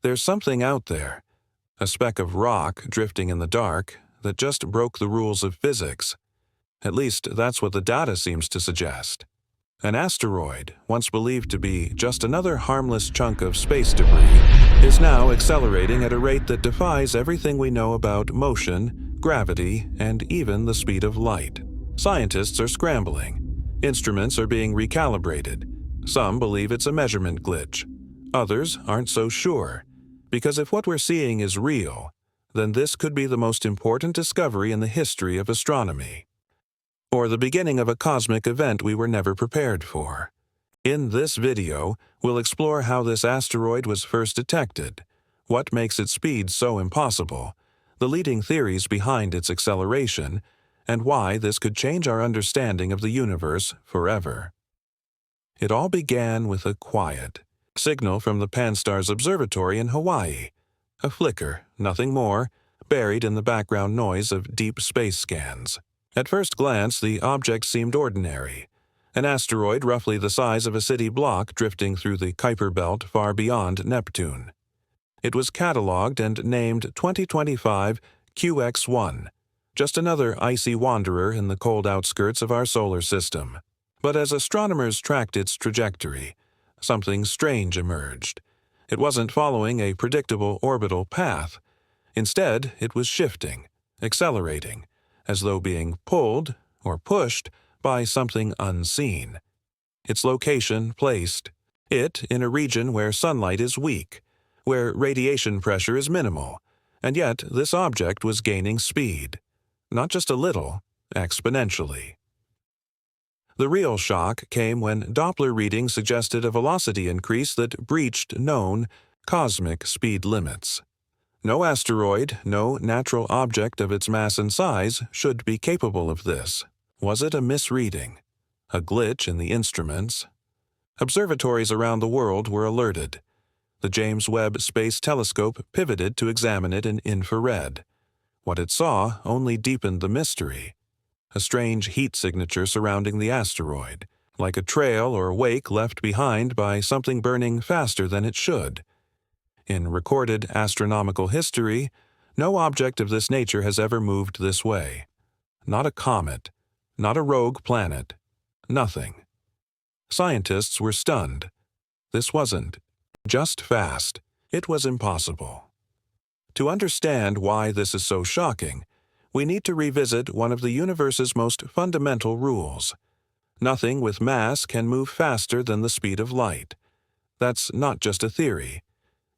There's something out there, a speck of rock drifting in the dark that just broke the rules of physics. At least that's what the data seems to suggest. An asteroid, once believed to be just another harmless chunk of space debris, is now accelerating at a rate that defies everything we know about motion, gravity, and even the speed of light. Scientists are scrambling. Instruments are being recalibrated. Some believe it's a measurement glitch. Others aren't so sure, because if what we're seeing is real, then this could be the most important discovery in the history of astronomy, or the beginning of a cosmic event we were never prepared for. In this video, we'll explore how this asteroid was first detected, what makes its speed so impossible, the leading theories behind its acceleration, and why this could change our understanding of the universe forever. It all began with a quiet signal from the Pan-STARRS Observatory in Hawaii. A flicker, nothing more, buried in the background noise of deep space scans. At first glance, the object seemed ordinary. An asteroid roughly the size of a city block drifting through the Kuiper Belt far beyond Neptune. It was catalogued and named 2025 QX1, just another icy wanderer in the cold outskirts of our solar system. But as astronomers tracked its trajectory, something strange emerged. It wasn't following a predictable orbital path. Instead, it was shifting, accelerating, as though being pulled or pushed by something unseen. Its location placed it in a region where sunlight is weak, where radiation pressure is minimal, and yet this object was gaining speed. Not just a little, exponentially. The real shock came when Doppler readings suggested a velocity increase that breached known cosmic speed limits. No asteroid, no natural object of its mass and size should be capable of this. Was it a misreading? A glitch in the instruments? Observatories around the world were alerted. The James Webb Space Telescope pivoted to examine it in infrared. What it saw only deepened the mystery. A strange heat signature surrounding the asteroid, like a trail or wake left behind by something burning faster than it should. In recorded astronomical history, no object of this nature has ever moved this way. Not a comet, not a rogue planet, nothing. Scientists were stunned. This wasn't just fast, it was impossible. To understand why this is so shocking, we need to revisit one of the universe's most fundamental rules. Nothing with mass can move faster than the speed of light. That's not just a theory.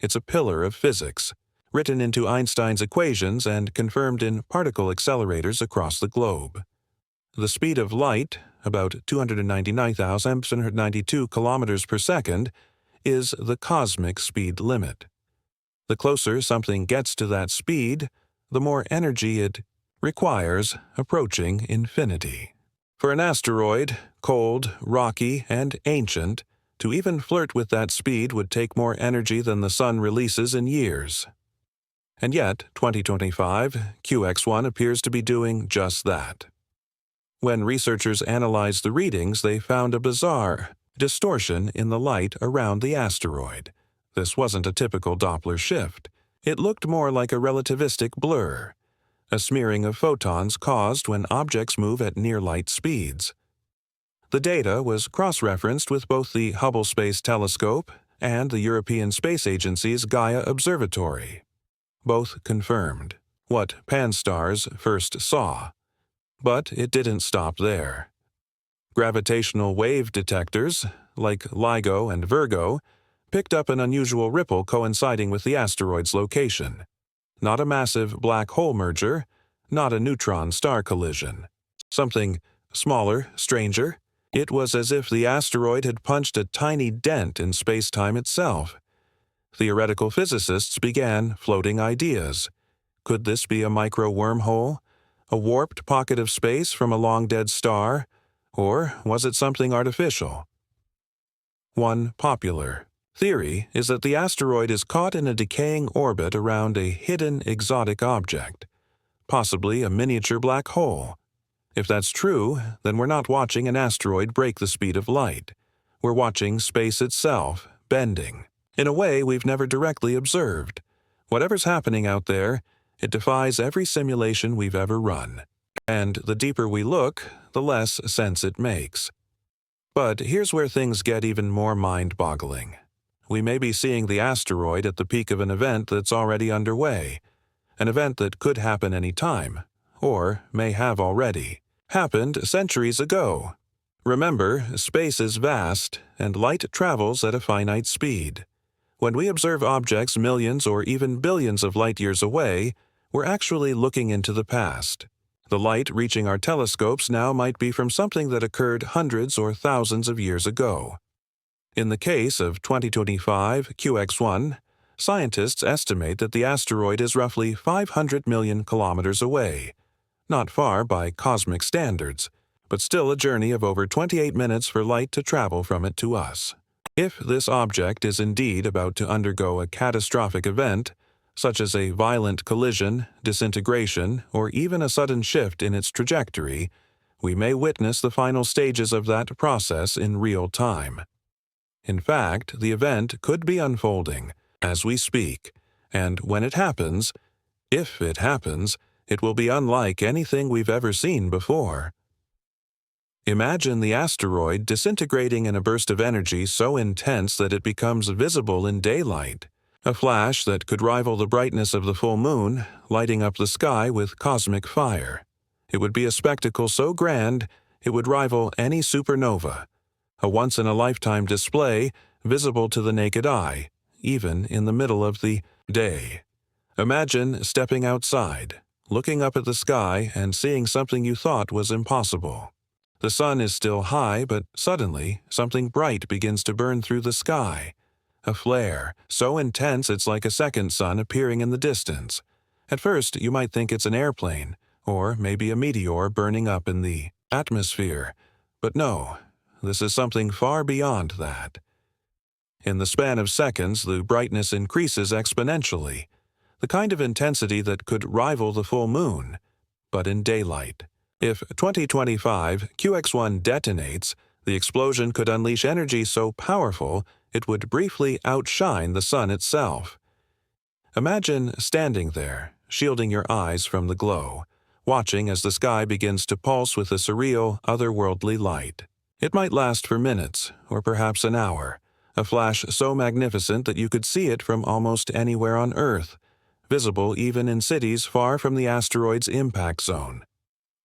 It's a pillar of physics, written into Einstein's equations and confirmed in particle accelerators across the globe. The speed of light, about 299,792 kilometers per second, is the cosmic speed limit. The closer something gets to that speed, the more energy it requires, approaching infinity. For an asteroid, cold, rocky, and ancient, to even flirt with that speed would take more energy than the sun releases in years. And yet, 2025 QX1 appears to be doing just that. When researchers analyzed the readings, they found a bizarre distortion in the light around the asteroid. This wasn't a typical Doppler shift. It looked more like a relativistic blur, a smearing of photons caused when objects move at near-light speeds. The data was cross-referenced with both the Hubble Space Telescope and the European Space Agency's Gaia Observatory. Both confirmed what Pan-STARRS first saw. But it didn't stop there. Gravitational wave detectors, like LIGO and Virgo, picked up an unusual ripple coinciding with the asteroid's location. Not a massive black hole merger, not a neutron-star collision. Something smaller, stranger. It was as if the asteroid had punched a tiny dent in space-time itself. Theoretical physicists began floating ideas. Could this be a micro-wormhole? A warped pocket of space from a long-dead star? Or was it something artificial? One popular theory is that the asteroid is caught in a decaying orbit around a hidden exotic object, possibly a miniature black hole. If that's true, then we're not watching an asteroid break the speed of light. We're watching space itself bending. in a way we've never directly observed. Whatever's happening out there, it defies every simulation we've ever run. And the deeper we look, the less sense it makes. But here's where things get even more mind-boggling. We may be seeing the asteroid at the peak of an event that's already underway, an event that could happen any time, or may have already happened centuries ago. Remember, space is vast, and light travels at a finite speed. When we observe objects millions or even billions of light years away, we're actually looking into the past. The light reaching our telescopes now might be from something that occurred hundreds or thousands of years ago. In the case of 2025 QX1, scientists estimate that the asteroid is roughly 500 million kilometers away. Not far by cosmic standards, but still a journey of over 28 minutes for light to travel from it to us. If this object is indeed about to undergo a catastrophic event, such as a violent collision, disintegration, or even a sudden shift in its trajectory, we may witness the final stages of that process in real time. In fact, the event could be unfolding as we speak, and when it happens, if it happens, it will be unlike anything we've ever seen before. Imagine the asteroid disintegrating in a burst of energy so intense that it becomes visible in daylight, a flash that could rival the brightness of the full moon, lighting up the sky with cosmic fire. It would be a spectacle so grand it would rival any supernova, a once-in-a-lifetime display visible to the naked eye, even in the middle of the day. Imagine stepping outside, looking up at the sky and seeing something you thought was impossible. The sun is still high, but suddenly something bright begins to burn through the sky. A flare, so intense it's like a second sun appearing in the distance. At first, you might think it's an airplane, or maybe a meteor burning up in the atmosphere. But no, this is something far beyond that. In the span of seconds, the brightness increases exponentially, the kind of intensity that could rival the full moon, but in daylight. If 2025 QX1 detonates, the explosion could unleash energy so powerful it would briefly outshine the sun itself. Imagine standing there, shielding your eyes from the glow, watching as the sky begins to pulse with a surreal, otherworldly light. It might last for minutes, or perhaps an hour, a flash so magnificent that you could see it from almost anywhere on Earth, visible even in cities far from the asteroid's impact zone.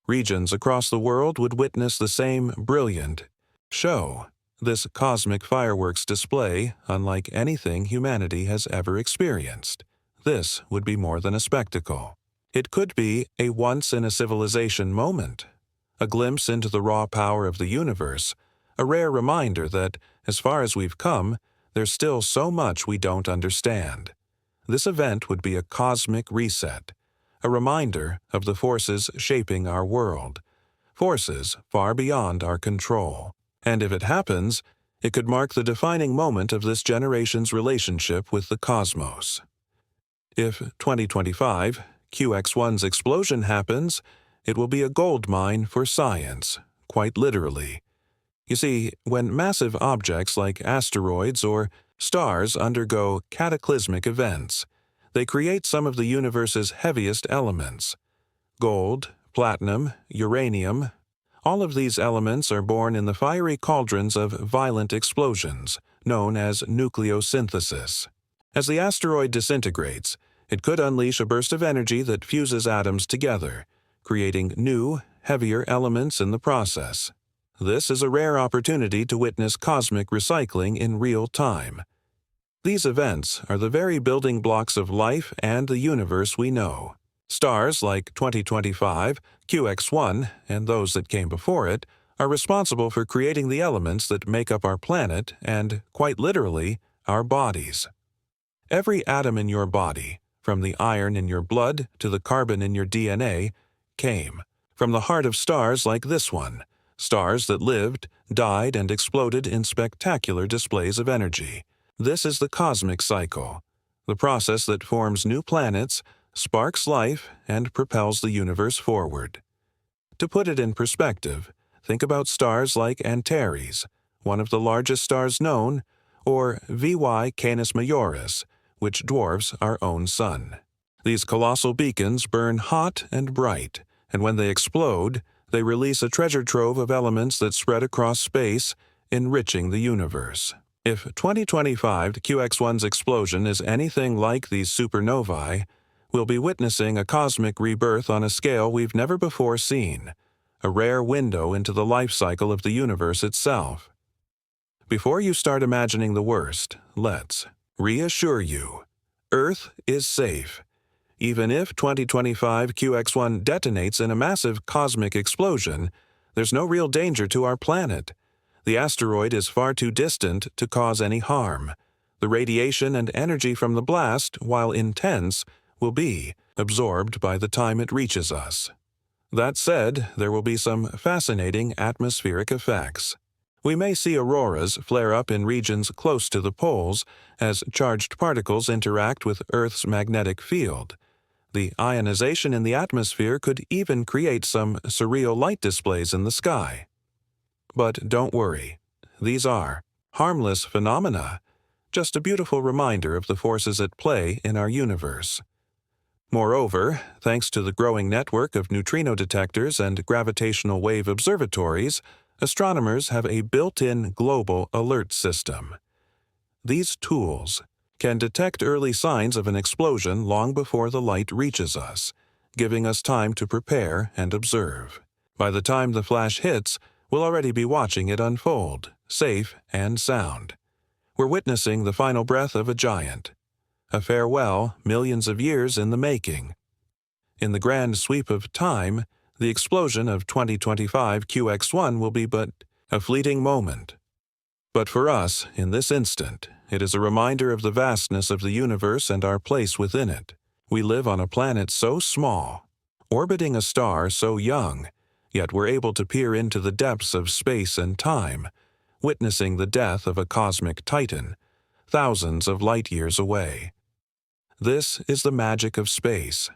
Regions across the world would witness the same brilliant show, this cosmic fireworks display unlike anything humanity has ever experienced. This would be more than a spectacle. It could be a once-in-a-civilization moment, a glimpse into the raw power of the universe, a rare reminder that, as far as we've come, there's still so much we don't understand. This event would be a cosmic reset, a reminder of the forces shaping our world, forces far beyond our control. And if it happens, it could mark the defining moment of this generation's relationship with the cosmos. If 2025 QX1's explosion happens, it will be a gold mine for science, quite literally. You see, when massive objects like asteroids or stars undergo cataclysmic events, they create some of the universe's heaviest elements. Gold, platinum, uranium, all of these elements are born in the fiery cauldrons of violent explosions, known as nucleosynthesis. As the asteroid disintegrates, it could unleash a burst of energy that fuses atoms together, creating new, heavier elements in the process. This is a rare opportunity to witness cosmic recycling in real time. These events are the very building blocks of life and the universe we know. Stars like 2025, QX1, and those that came before it are responsible for creating the elements that make up our planet and, quite literally, our bodies. Every atom in your body, from the iron in your blood to the carbon in your DNA, came from the heart of stars like this one, stars that lived, died, and exploded in spectacular displays of energy. This is the cosmic cycle, the process that forms new planets, sparks life, and propels the universe forward. To put it in perspective, think about stars like Antares, one of the largest stars known, or VY Canis Majoris, which dwarfs our own Sun. These colossal beacons burn hot and bright, and when they explode, they release a treasure trove of elements that spread across space, enriching the universe. If 2025 QX1's explosion is anything like these supernovae, we'll be witnessing a cosmic rebirth on a scale we've never before seen, a rare window into the life cycle of the universe itself. Before you start imagining the worst, let's reassure you. Earth is safe. Even if 2025 QX1 detonates in a massive cosmic explosion, there's no real danger to our planet. The asteroid is far too distant to cause any harm. The radiation and energy from the blast, while intense, will be absorbed by the time it reaches us. That said, there will be some fascinating atmospheric effects. We may see auroras flare up in regions close to the poles as charged particles interact with Earth's magnetic field. The ionization in the atmosphere could even create some surreal light displays in the sky. But don't worry. These are harmless phenomena, just a beautiful reminder of the forces at play in our universe. Moreover, thanks to the growing network of neutrino detectors and gravitational wave observatories, astronomers have a built-in global alert system. These tools can detect early signs of an explosion long before the light reaches us, giving us time to prepare and observe. By the time the flash hits, we'll already be watching it unfold, safe and sound. We're witnessing the final breath of a giant. A farewell millions of years in the making. In the grand sweep of time, the explosion of 2025 QX1 will be but a fleeting moment. But for us, in this instant, it is a reminder of the vastness of the universe and our place within it. We live on a planet so small, orbiting a star so young, yet we're able to peer into the depths of space and time, witnessing the death of a cosmic titan, thousands of light years away. This is the magic of space,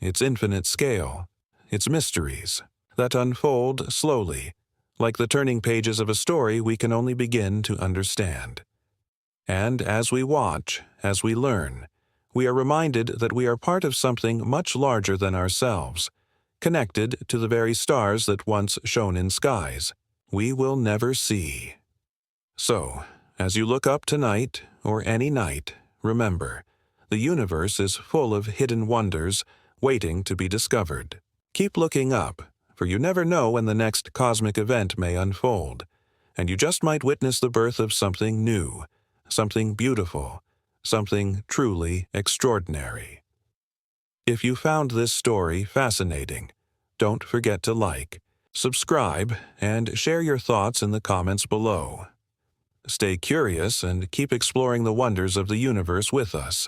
its infinite scale, its mysteries, that unfold slowly, like the turning pages of a story we can only begin to understand. And as we watch, as we learn, we are reminded that we are part of something much larger than ourselves, connected to the very stars that once shone in skies we will never see. So, as you look up tonight, or any night, remember, the universe is full of hidden wonders waiting to be discovered. Keep looking up, for you never know when the next cosmic event may unfold, and you just might witness the birth of something new, something beautiful, something truly extraordinary. If you found this story fascinating, don't forget to like, subscribe, and share your thoughts in the comments below. Stay curious and keep exploring the wonders of the universe with us.